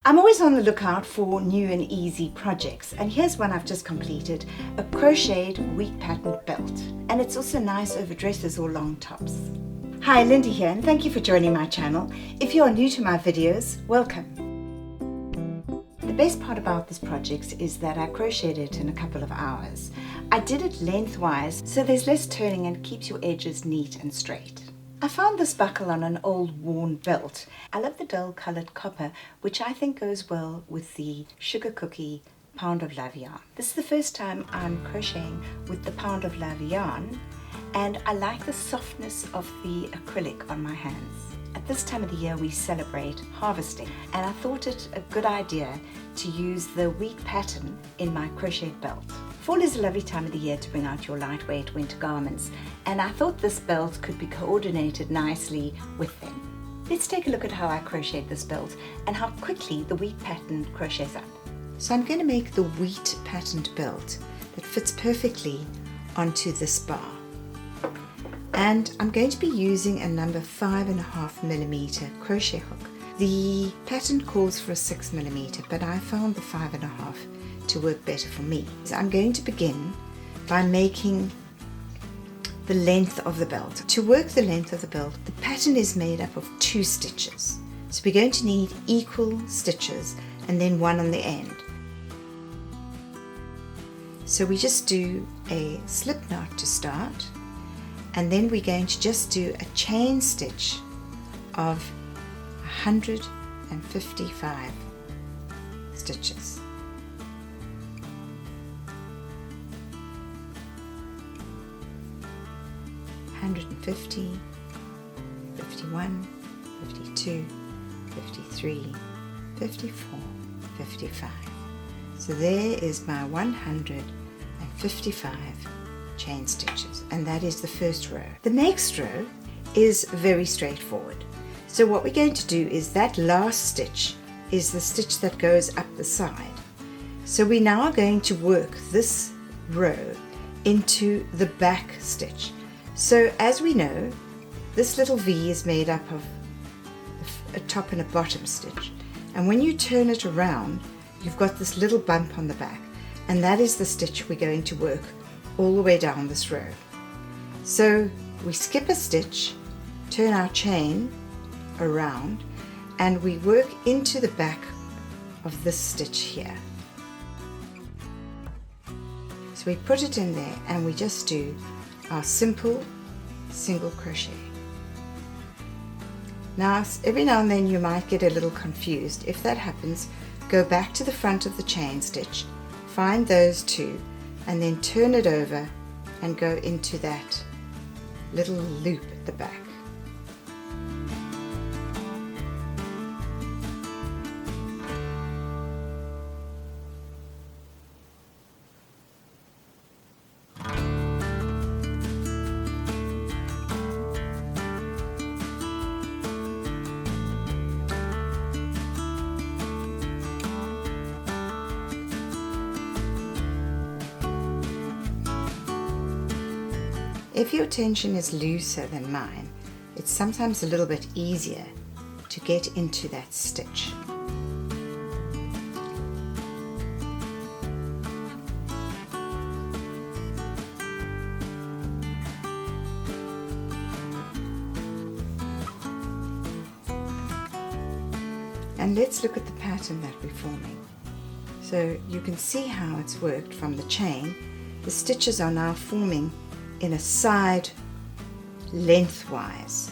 I'm always on the lookout for new and easy projects, and here's one I've just completed, a crocheted wheat pattern belt. And it's also nice over dresses or long tops. Hi, Lindy here, and thank you for joining my channel. If you are new to my videos, welcome. The best part about this project is that I crocheted it in a couple of hours. I did it lengthwise, so there's less turning and keeps your edges neat and straight. I found this buckle on an old worn belt. I love the dull coloured copper, which I think goes well with the Sugar Cookie Pound of Love yarn. This is the first time I'm crocheting with the Pound of Love yarn, and I like the softness of the acrylic on my hands. At this time of the year we celebrate harvesting, and I thought it a good idea to use the wheat pattern in my crochet belt. Fall is a lovely time of the year to bring out your lightweight winter garments, and I thought this belt could be coordinated nicely with them. Let's take a look at how I crocheted this belt and how quickly the wheat pattern crochets up. So I'm going to make the wheat patterned belt that fits perfectly onto this bar. And I'm going to be using a number 5.5mm crochet hook. The pattern calls for a 6mm, but I found the 5.5 to work better for me. So I'm going to begin by making the length of the belt. To work the length of the belt, the pattern is made up of 2 stitches. So we're going to need equal stitches and then one on the end. So we just do a slip knot to start, and then we're going to just do a chain stitch of 155 stitches. (150, 51, 52, 53, 54, 55). So there is my 155 chain stitches, and that is the first row. The next row is very straightforward. So what we're going to do is that last stitch is the stitch that goes up the side. So we now are going to work this row into the back stitch. So as we know, this little V is made up of a top and a bottom stitch, and when you turn it around you've got this little bump on the back, and that is the stitch we're going to work all the way down this row. So we skip a stitch, turn our chain around, and we work into the back of this stitch here. So we put it in there and we just do our simple single crochet. Now every now and then you might get a little confused. If that happens, go back to the front of the chain stitch, find those 2, and then turn it over and go into that little loop at the back. If your tension is looser than mine, it's sometimes a little bit easier to get into that stitch. And let's look at the pattern that we're forming. So you can see how it's worked from the chain. The stitches are now forming in a side lengthwise,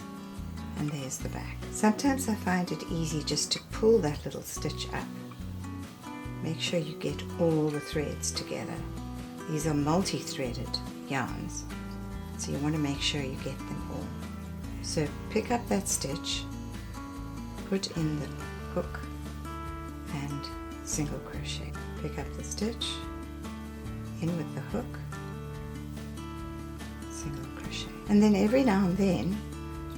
and there's the back. Sometimes I find it easy just to pull that little stitch up. Make sure you get all the threads together. These are multi-threaded yarns, so you want to make sure you get them all. So pick up that stitch, put in the hook and single crochet. Pick up the stitch, in with the hook, single crochet. And then every now and then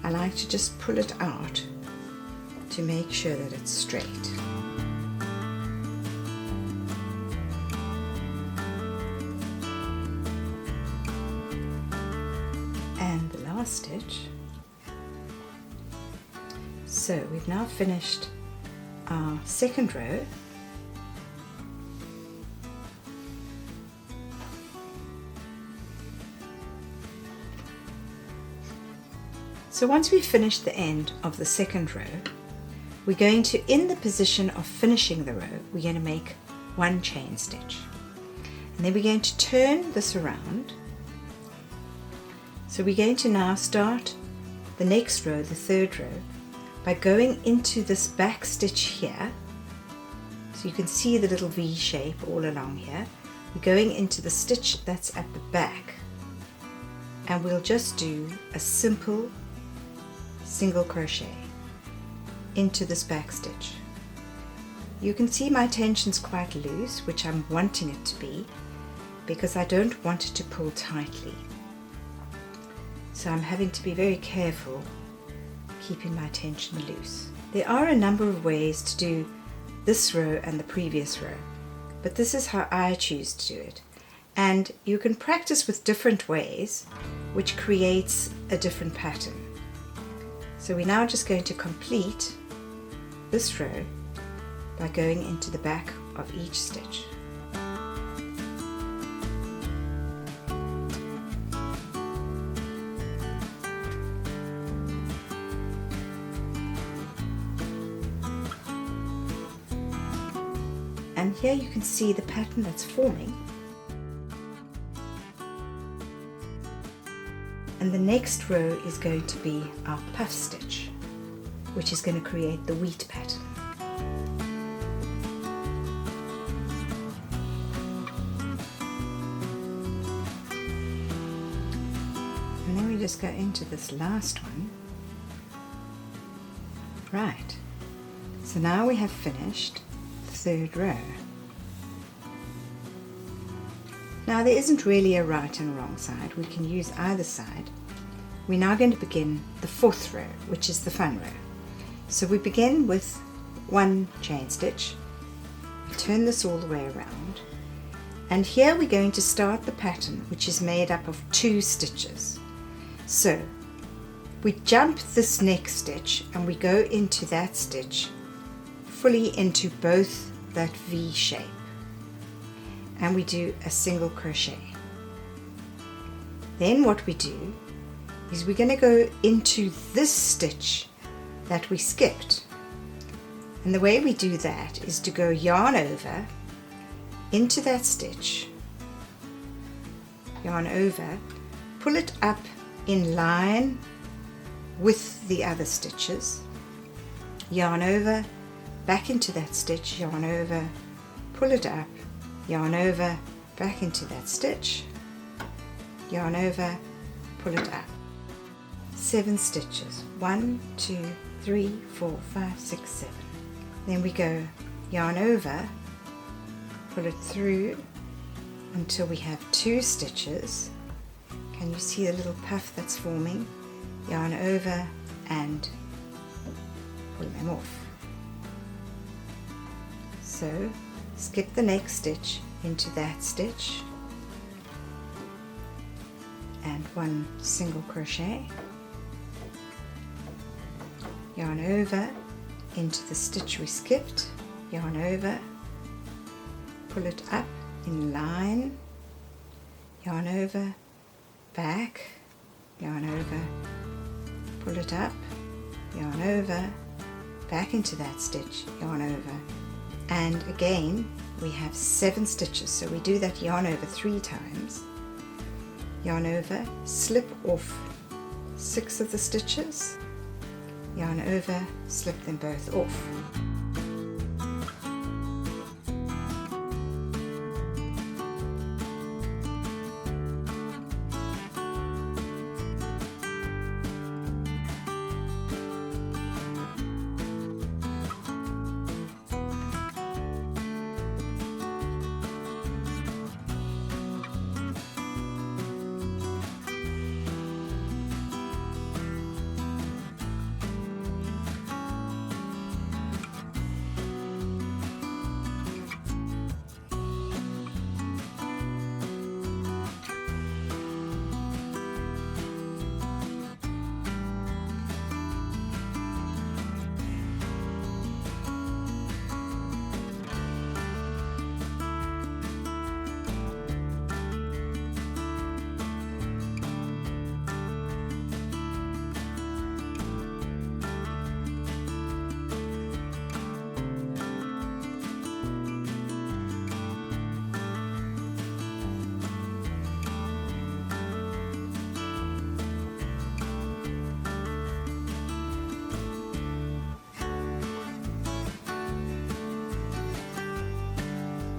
I like to just pull it out to make sure that it's straight. And the last stitch. So we've now finished our second row. So once we've finished the end of the second row, we're going to, in the position of finishing the row, we're going to make one chain stitch. And then we're going to turn this around. So we're going to now start the next row, the third row, by going into this back stitch here. So you can see the little V shape all along here. We're going into the stitch that's at the back, and we'll just do a simple single crochet into this back stitch. You can see my tension's quite loose, which I'm wanting it to be, because I don't want it to pull tightly. So I'm having to be very careful keeping my tension loose. There are a number of ways to do this row and the previous row, but this is how I choose to do it. And you can practice with different ways, which creates a different pattern. So we're now just going to complete this row by going into the back of each stitch. And here you can see the pattern that's forming. And the next row is going to be our puff stitch, which is going to create the wheat pattern. And then we just go into this last one. Right, so now we have finished the third row. Now there isn't really a right and wrong side, we can use either side. We're now going to begin the fourth row, which is the fun row. So we begin with one chain stitch, we turn this all the way around, and here we're going to start the pattern, which is made up of 2 stitches. So we jump this next stitch and we go into that stitch, fully into both that V shape. And we do a single crochet. Then what we do is we're going to go into this stitch that we skipped, and the way we do that is to go yarn over into that stitch, yarn over, pull it up in line with the other stitches, yarn over, back into that stitch, yarn over, pull it up, yarn over, back into that stitch, yarn over, pull it up. 7 stitches. 1, 2, 3, 4, 5, 6, 7. Then we go yarn over, pull it through until we have 2 stitches. Can you see the little puff that's forming? Yarn over and pull them off. So skip the next stitch into that stitch and 1 single crochet, yarn over into the stitch we skipped, yarn over, pull it up in line, yarn over, back, yarn over, pull it up, yarn over, back into that stitch, yarn over, and again we have 7 stitches, so we do that yarn over 3 times, yarn over, slip off 6 of the stitches, yarn over, slip them both off.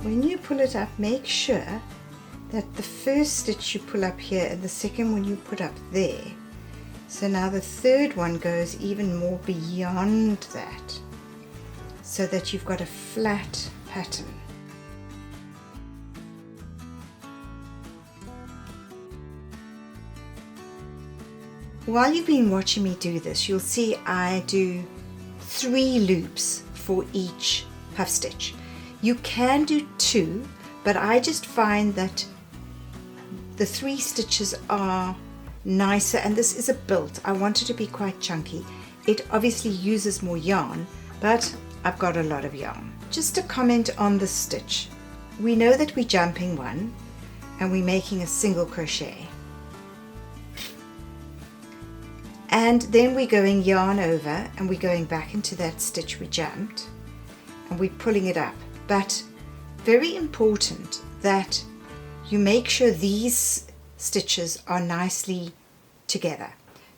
when you pull it up, make sure that the first stitch you pull up here and the second one you put up there. So now the third one goes even more beyond that, so that you've got a flat pattern. While you've been watching me do this, you'll see I do 3 loops for each puff stitch. You can do 2, but I just find that the 3 stitches are nicer, and this is a built. I want it to be quite chunky. It obviously uses more yarn, but I've got a lot of yarn. Just a comment on the stitch. We know that we're jumping one and we're making a single crochet. And then we're going yarn over and we're going back into that stitch we jumped and we're pulling it up. But very important that you make sure these stitches are nicely together.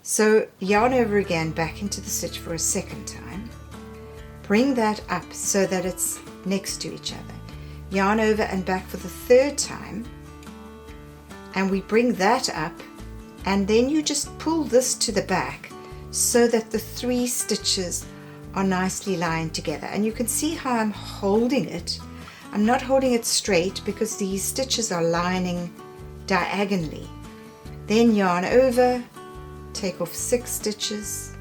So yarn over again back into the stitch for a second time. Bring that up so that it's next to each other. Yarn over and back for the third time. And we bring that up, and then you just pull this to the back so that the 3 stitches are nicely lined together. And you can see how I'm holding it. I'm not holding it straight because these stitches are lining diagonally. Then yarn over, take off 6 stitches,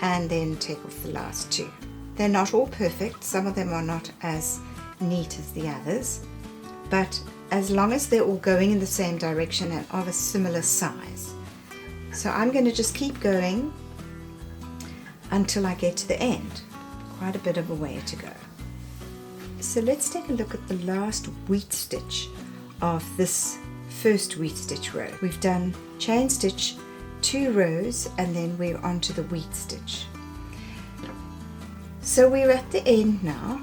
and then take off the last 2. They're not all perfect. Some of them are not as neat as the others, but as long as they're all going in the same direction and of a similar size. So I'm going to just keep going until I get to the end. Quite a bit of a way to go. So let's take a look at the last wheat stitch of this first wheat stitch row. We've done chain stitch 2 rows and then we're on to the wheat stitch. So we're at the end now,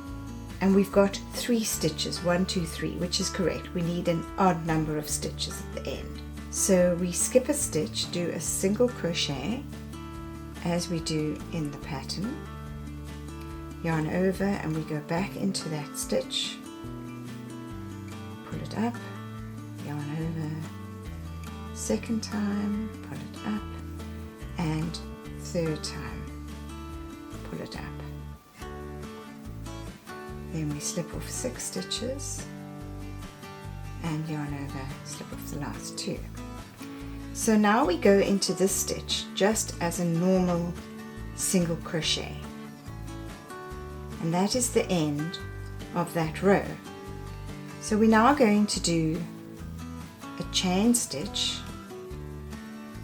and we've got 3 stitches, 1, 2, 3, which is correct. We need an odd number of stitches at the end. So we skip a stitch, do a single crochet as we do in the pattern, yarn over, and we go back into that stitch, pull it up, yarn over, second time, pull it up, and third time, pull it up. Then we slip off 6 stitches and yarn over, slip off the last 2. So now we go into this stitch just as a normal single crochet, and that is the end of that row. So we're now going to do a chain stitch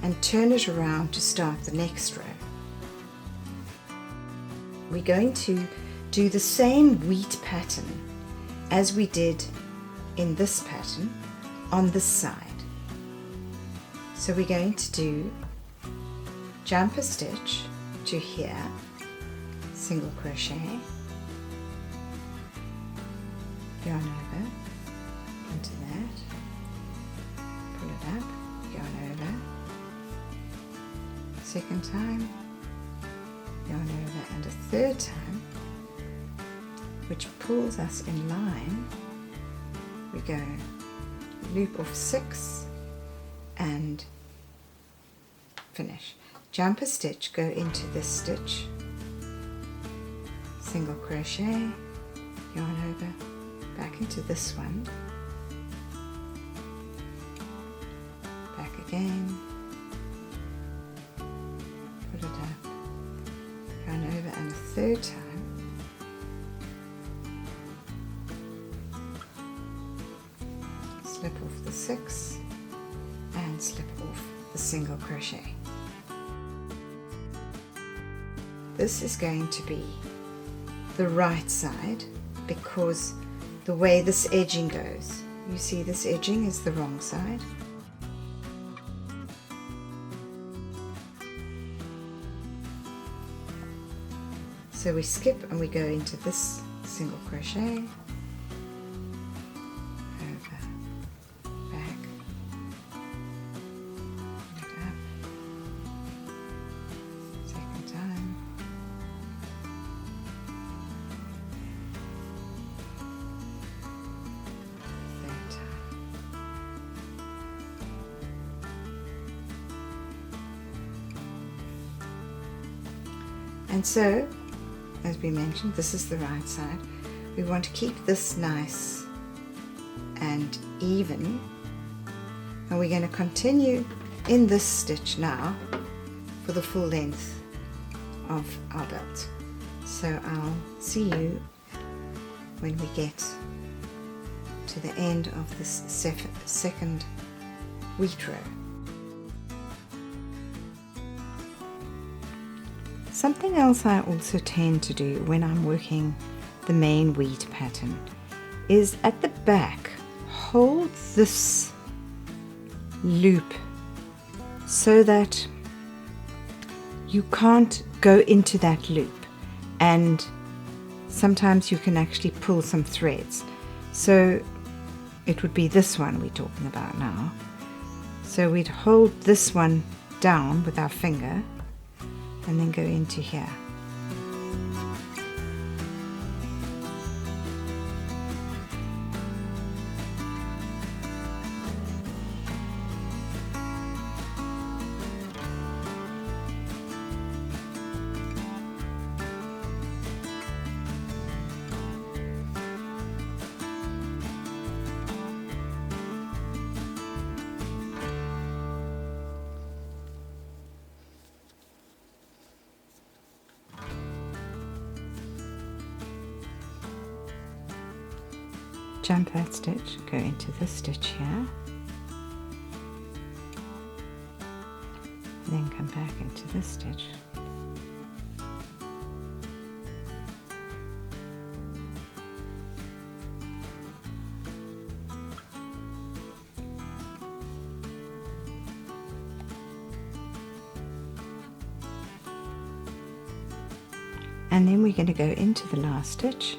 and turn it around to start the next row. We're going to do the same wheat pattern as we did in this pattern on this side. So we're going to do jump a stitch to here, single crochet, yarn over into that, pull it up, yarn over, second time, yarn over, and a third time, which pulls us in line. We go loop off 6 and finish. Jump a stitch, go into this stitch, single crochet, yarn over, back into this one, back again, put it up, yarn over, and a third time, slip off the 6 and slip off the single crochet. This is going to be the right side because the way this edging goes, you see this edging is the wrong side. So we skip and we go into this single crochet, And so, as we mentioned, this is the right side. We want to keep this nice and even, and we're going to continue in this stitch now for the full length of our belt. So I'll see you when we get to the end of this second wheat row. Something else I also tend to do when I'm working the main wheat pattern is at the back hold this loop so that you can't go into that loop, and sometimes you can actually pull some threads. So it would be this one we're talking about now. So we'd hold this one down with our finger and then go into here. Jump that stitch, go into this stitch here, and then come back into this stitch. And then we're going to go into the last stitch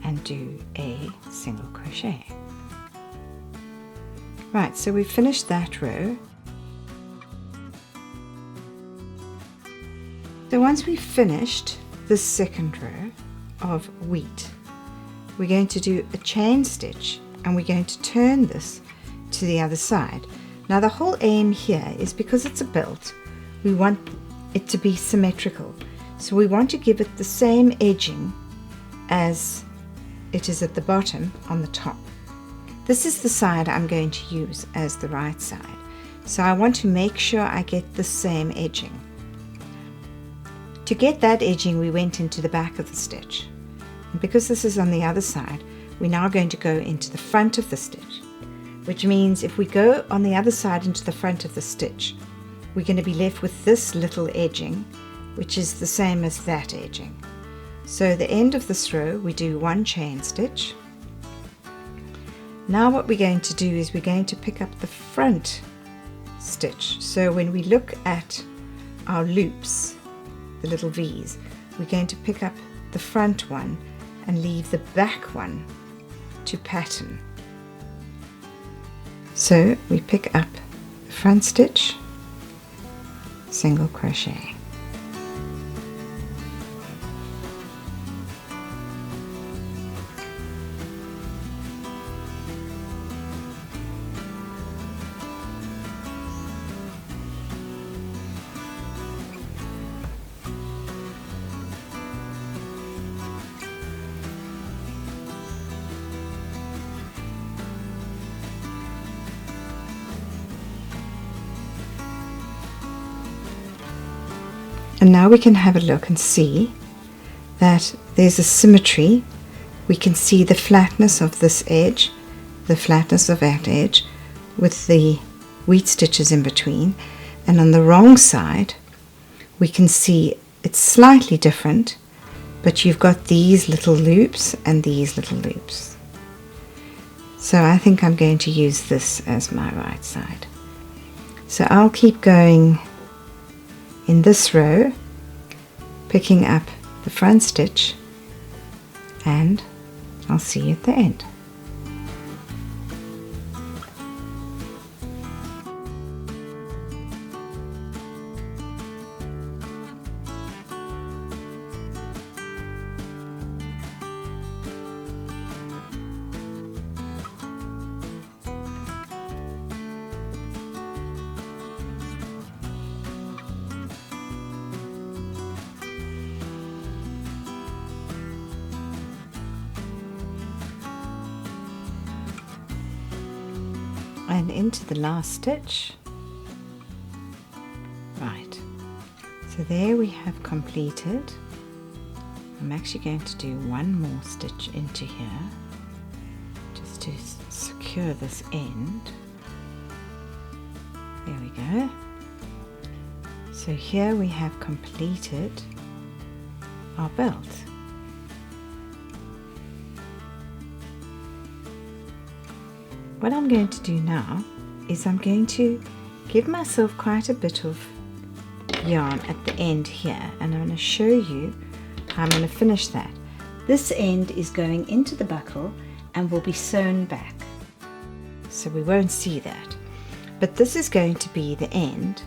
and do a single crochet. Right, so we've finished that row. So once we've finished the second row of wheat, we're going to do a chain stitch and we're going to turn this to the other side. Now the whole aim here is, because it's a belt, we want it to be symmetrical. So we want to give it the same edging as it is at the bottom on the top. This is the side I'm going to use as the right side. So I want to make sure I get the same edging. To get that edging, we went into the back of the stitch. And because this is on the other side, we're now going to go into the front of the stitch, which means if we go on the other side into the front of the stitch, we're going to be left with this little edging, which is the same as that edging. So the end of this row, we do one chain stitch. Now what we're going to do is we're going to pick up the front stitch. So when we look at our loops, the little V's, we're going to pick up the front one and leave the back one to pattern. So we pick up the front stitch, single crochet. And now we can have a look and see that there's a symmetry. We can see the flatness of this edge, the flatness of that edge, with the wheat stitches in between. And on the wrong side, we can see it's slightly different, but you've got these little loops and these little loops. So I think I'm going to use this as my right side. So I'll keep going in this row, picking up the front stitch, and I'll see you at the end. and into the last stitch. Right, so there we have completed. I'm actually going to do one more stitch into here just to secure this end. There we go. So here we have completed our belt. What I'm going to do now is I'm going to give myself quite a bit of yarn at the end here, and I'm going to show you how I'm going to finish that. This end is going into the buckle and will be sewn back, so we won't see that. But this is going to be the end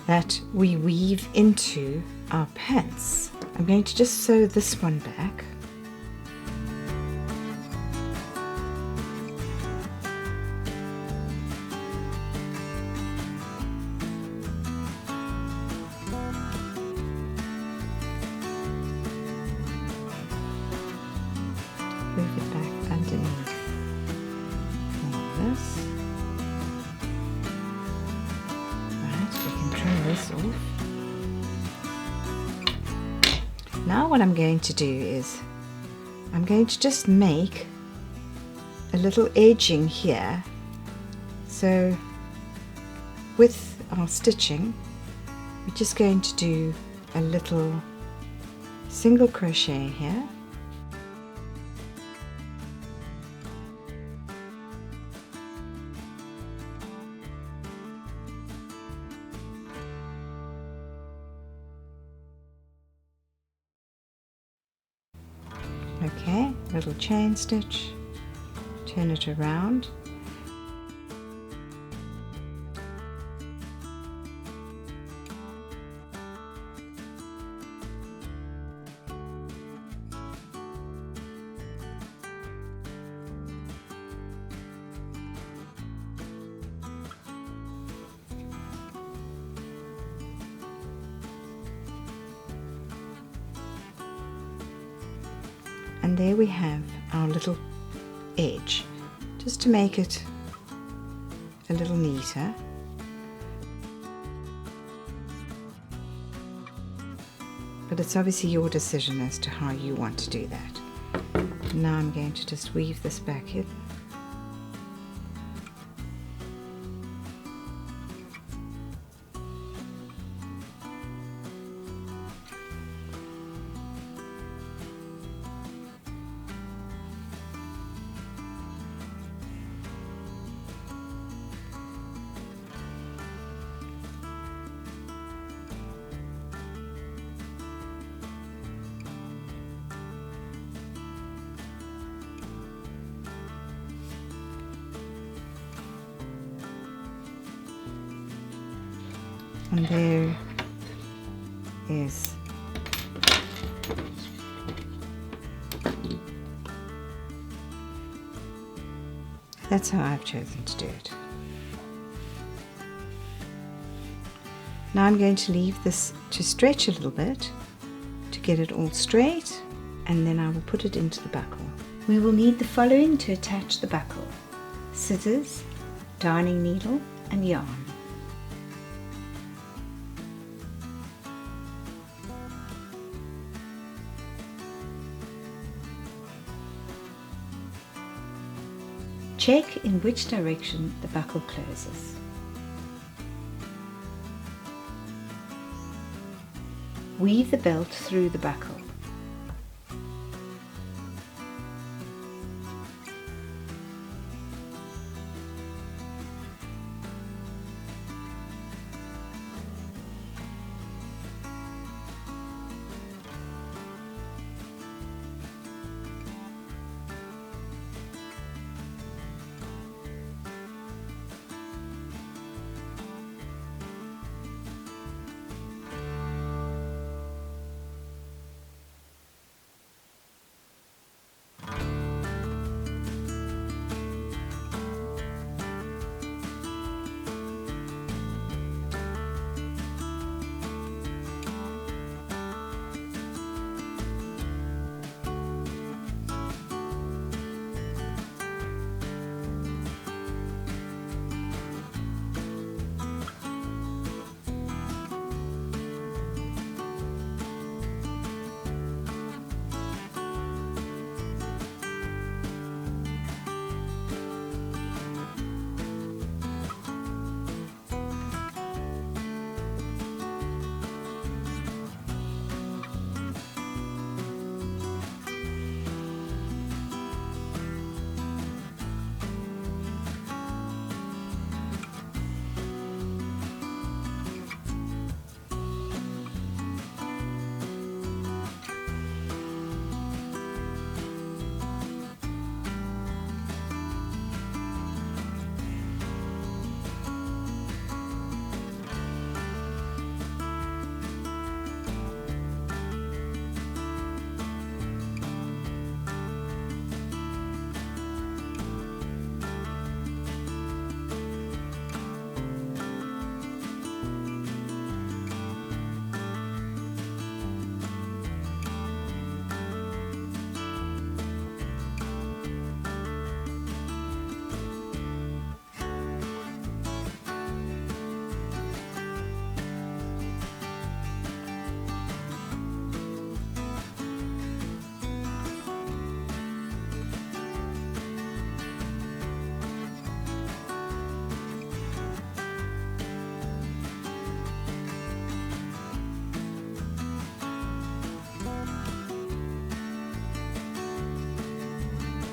that we weave into our pants. I'm going to just sew this one back. Move it back underneath like this. Right, we can trim this off. Now what I'm going to do is I'm going to just make a little edging here. So with our stitching, we're just going to do a little single crochet here. Okay, little chain stitch, turn it around. And there we have our little edge, just to make it a little neater. But it's obviously your decision as to how you want to do that. Now I'm going to just weave this back in. And there is that's how I've chosen to do it. Now I'm going to leave this to stretch a little bit to get it all straight, and then I will put it into the buckle. We will need the following to attach the buckle: scissors, darning needle and yarn. Check in which direction the buckle closes. Weave the belt through the buckle.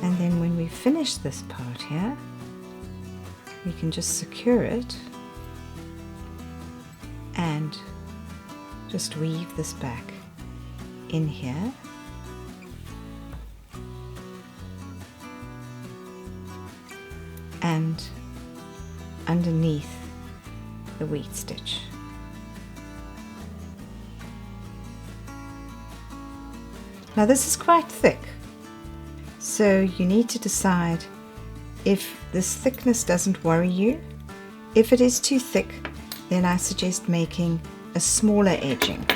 And then when we finish this part here, we can just secure it and just weave this back in here. And underneath the wheat stitch. Now this is quite thick, so you need to decide if this thickness doesn't worry you. If it is too thick, then I suggest making a smaller edging,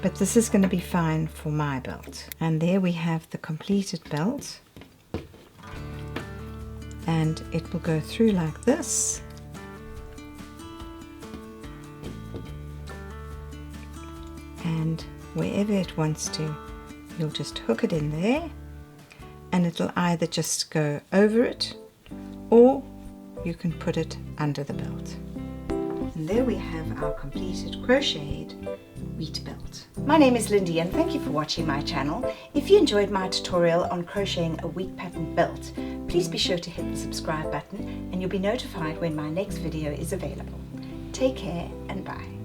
but this is going to be fine for my belt. And there we have the completed belt, and it will go through like this. And wherever it wants to, you'll just hook it in there, and it'll either just go over it or you can put it under the belt. And there we have our completed crocheted wheat belt. My name is Lindy and thank you for watching my channel. If you enjoyed my tutorial on crocheting a wheat pattern belt, please be sure to hit the subscribe button and you'll be notified when my next video is available. Take care and bye.